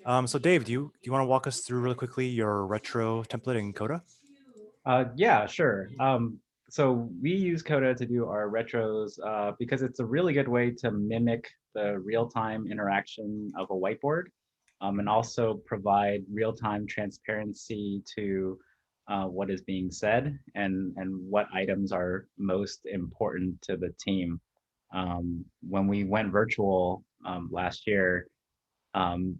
So Dave, do you want to walk us through really quickly your retro template in Coda? Yeah, sure. So we use Coda to do our retros because it's a really good way to mimic the real-time interaction of a whiteboard, and also provide real-time transparency to what is being said and what items are most important to the team. When we went virtual last year, um,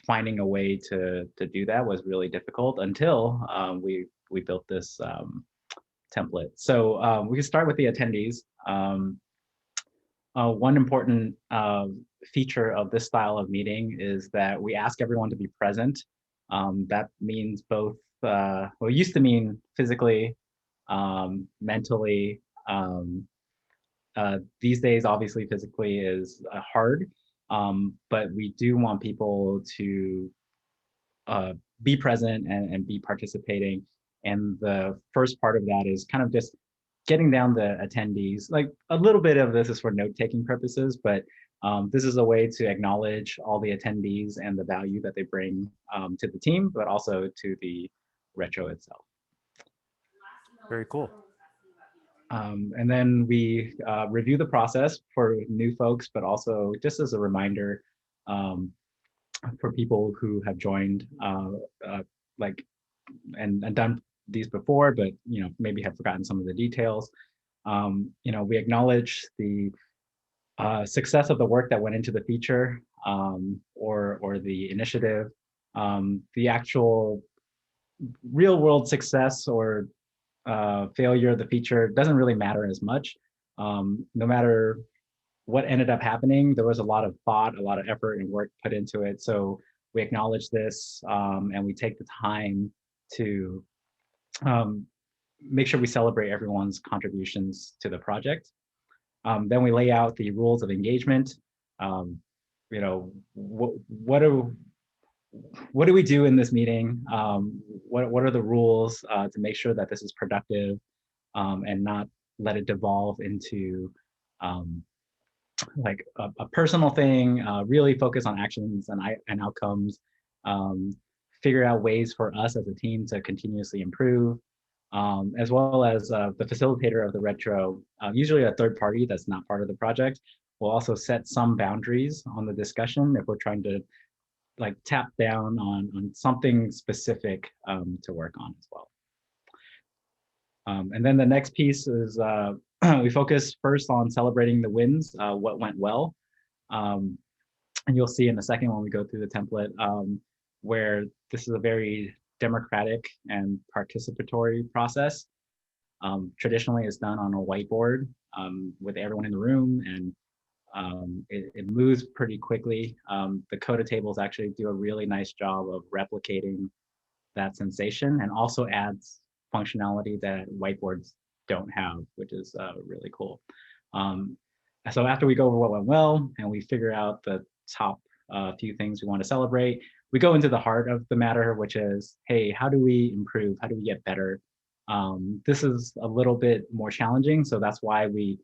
finding a way to do that was really difficult until we built this template. So we can start with the attendees. One important feature of this style of meeting is that we ask everyone to be present. That means both, well, it used to mean physically, mentally. These days, obviously, physically is hard, but we do want people to uh, be present and be participating. And the first part of that is kind of just getting down the attendees. Like a little bit of this is for note-taking purposes, but this is a way to acknowledge all the attendees and the value that they bring to the team, but also to the retro itself. Very cool. And then we review the process for new folks, but also just as a reminder for people who have joined like and done these before, but maybe have forgotten some of the details. We acknowledge the success of the work that went into the feature or the initiative. The actual real world success or failure of the feature doesn't really matter as much. No matter what ended up happening, there was a lot of thought, a lot of effort and work put into it. So we acknowledge this and we take the time to make sure we celebrate everyone's contributions to the project. Then we lay out the rules of engagement. What do we do in this meeting? What are the rules to make sure that this is productive and not let it devolve into like a personal thing? Really focus on actions and outcomes. Figure out ways for us as a team to continuously improve, as well as the facilitator of the retro, usually a third party that's not part of the project, will also set some boundaries on the discussion if we're trying to like tap down on something specific to work on as well. And then the next piece is we focus first on celebrating the wins, what went well. And you'll see in a second when we go through the template where this is a very democratic and participatory process. Traditionally, it's done on a whiteboard with everyone in the room, and it moves pretty quickly. The Coda tables actually do a really nice job of replicating that sensation and also adds functionality that whiteboards don't have, which is really cool. So after we go over what went well and we figure out the top few things we want to celebrate, we go into the heart of the matter, which is, hey, how do we improve? How do we get better? This is a little bit more challenging, so that's why we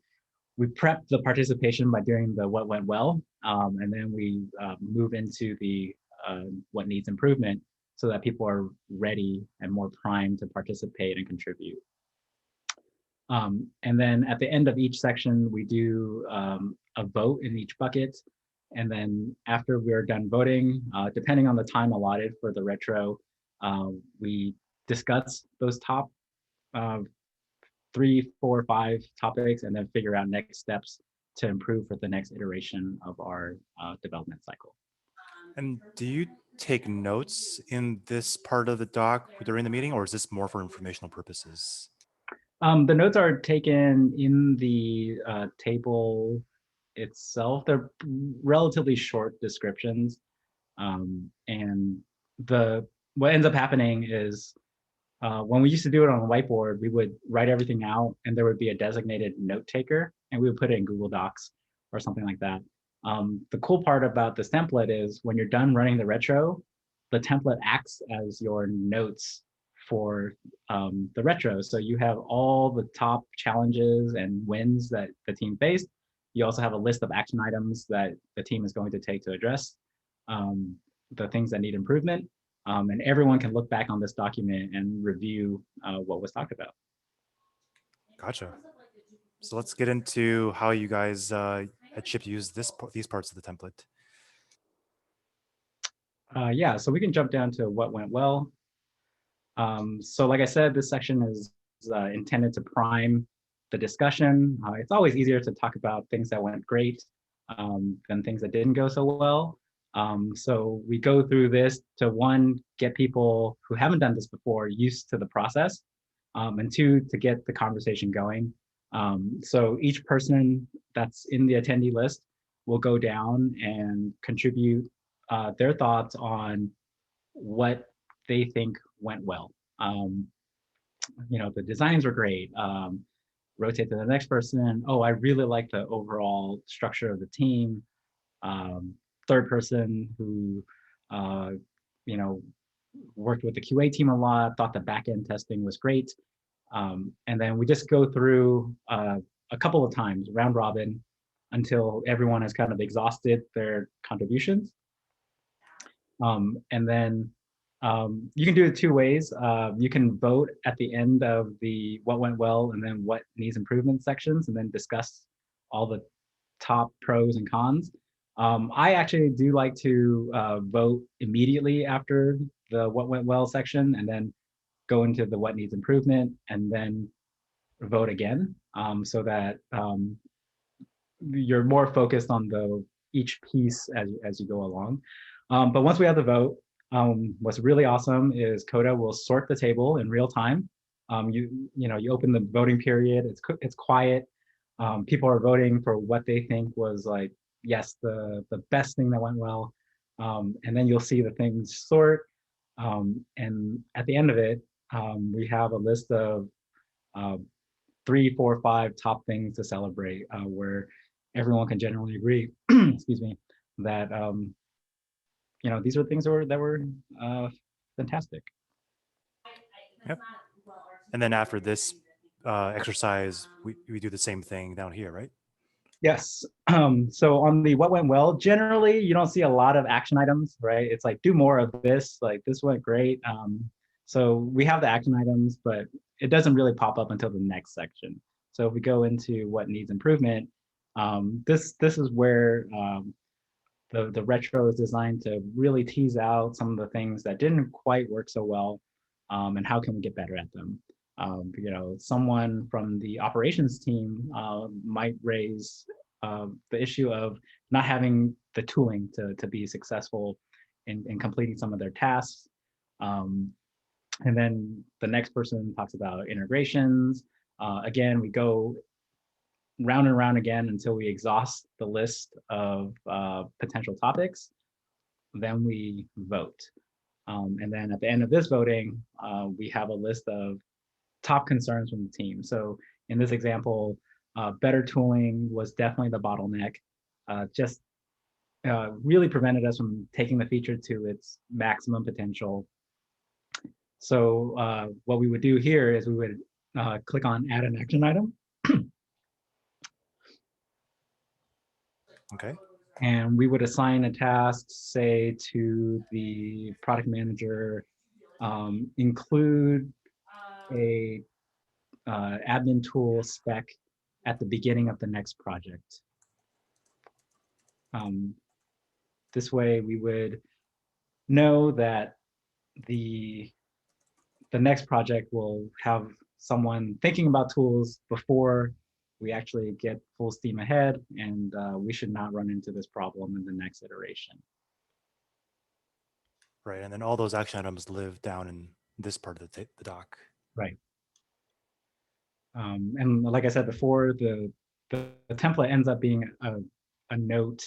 prep the participation by doing the what went well, and then we move into the what needs improvement so that people are ready and more primed to participate and contribute. And then at the end of each section, we do a vote in each bucket. And then after we're done voting, depending on the time allotted for the retro, we discuss those top 3, 4, 5 topics and then figure out next steps to improve for the next iteration of our development cycle. And do you take notes in this part of the doc during the meeting, or is this more for informational purposes? The notes are taken in the table itself. They're relatively short descriptions. And what ends up happening is when we used to do it on a whiteboard, we would write everything out and there would be a designated note taker and we would put it in Google Docs or something like that. The cool part about this template is when you're done running the retro, the template acts as your notes for the retro. So you have all the top challenges and wins that the team faced. You also have a list of action items that the team is going to take to address. the things that need improvement. And everyone can look back on this document and review what was talked about. Gotcha. So let's get into how you guys at Shipt use these parts of the template. Yeah, so we can jump down to what went well. So like I said, this section is intended to prime the discussion. It's always easier to talk about things that went great than things that didn't go so well. So we go through this to, one, get people who haven't done this before used to the process, and two, to get the conversation going. So each person that's in the attendee list will go down and contribute their thoughts on what they think went well. The designs were great. Rotate to the next person. Oh, I really like the overall structure of the team. Third person who, worked with the QA team a lot, thought the backend testing was great. And then we just go through a couple of times, round robin, until everyone has kind of exhausted their contributions. And then you can do it two ways. You can vote at the end of the what went well and then what needs improvement sections, and then discuss all the top pros and cons. I actually do like to vote immediately after the what went well section, and then go into the what needs improvement, and then vote again, so that you're more focused on each piece as you go along. But once we have the vote, what's really awesome is Coda will sort the table in real time. You open the voting period. It's quiet. People are voting for what they think was, like, yes, the best thing that went well. And then you'll see the things sort. And at the end of it, we have a list of 3, 4, 5 top things to celebrate, where everyone can generally agree, excuse me, that these are things that were fantastic. Yep. And then after this exercise, we do the same thing down here, right? Yes. So on the what went well, generally you don't see a lot of action items, right? It's like, do more of this, like this went great. So we have the action items, but it doesn't really pop up until the next section. So if we go into what needs improvement, this is where the retro is designed to really tease out some of the things that didn't quite work so well, and how can we get better at them. Someone from the operations team might raise the issue of not having the tooling to be successful in completing some of their tasks. And then the next person talks about integrations. Again, we go round and round again until we exhaust the list of potential topics. Then we vote. And then at the end of this voting, we have a list of top concerns from the team. So in this example, better tooling was definitely the bottleneck. Just really prevented us from taking the feature to its maximum potential. So what we would do here is we would click on add an action item. Okay. And we would assign a task, say, to the product manager, include a admin tool spec at the beginning of the next project. This way we would know that the next project will have someone thinking about tools before we actually get full steam ahead, and we should not run into this problem in the next iteration. Right, and then all those action items live down in this part of the doc. Right. And like I said before, the template ends up being a note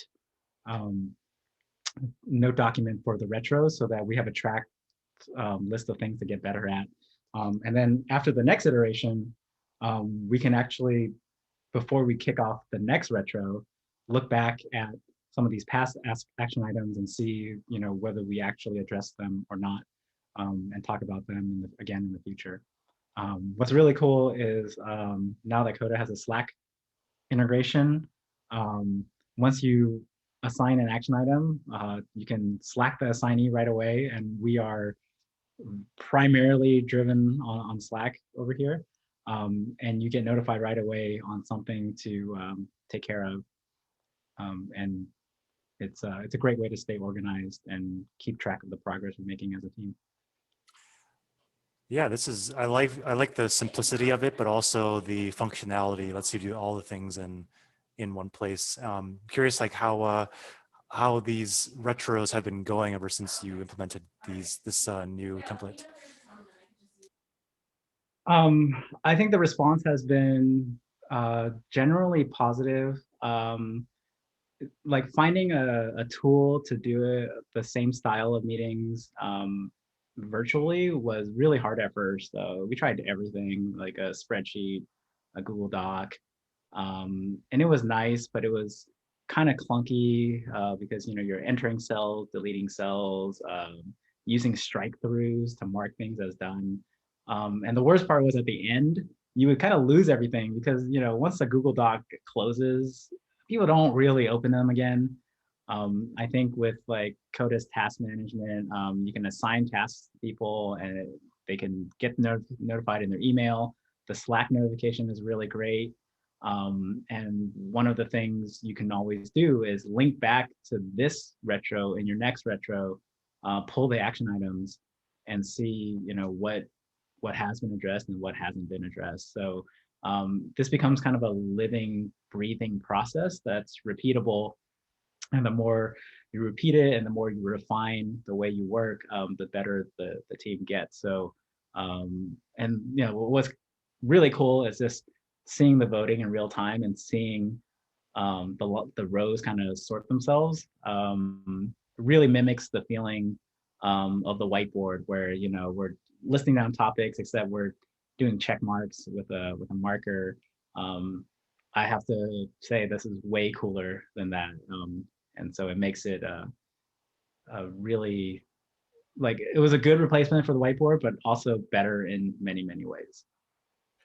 document for the retro, so that we have a tracked list of things to get better at. And then after the next iteration, we can actually, before we kick off the next retro, look back at some of these past action items and see, whether we actually address them or not, and talk about them again in the future. What's really cool is now that Coda has a Slack integration, once you assign an action item, you can Slack the assignee right away, and we are primarily driven on Slack over here. And you get notified right away on something to take care of. And it's a great way to stay organized and keep track of the progress we're making as a team. Yeah, I like the simplicity of it, but also the functionality. It lets you do all the things in one place. Curious, like how these retros have been going ever since you implemented this new template. I think the response has been generally positive. Like finding a tool to do it, the same style of meetings virtually was really hard at first. Though we tried everything, like a spreadsheet, a Google Doc, and it was nice, but it was kind of clunky because you're entering cells, deleting cells, using strike throughs to mark things as done. And the worst part was at the end, you would kind of lose everything because once the Google Doc closes, people don't really open them again. I think with like Coda's task management, you can assign tasks to people and they can get notified in their email. The Slack notification is really great. And one of the things you can always do is link back to this retro in your next retro, pull the action items and see, what has been addressed and what hasn't been addressed. So this becomes kind of a living, breathing process that's repeatable. And the more you repeat it and the more you refine the way you work, the better the team gets. So, and what's really cool is just seeing the voting in real time and seeing the rows kind of sort themselves. Really mimics the feeling of the whiteboard where we're listing down topics, except we're doing check marks with a marker. I have to say this is way cooler than that, and so it makes it a really, like, it was a good replacement for the whiteboard, but also better in many ways.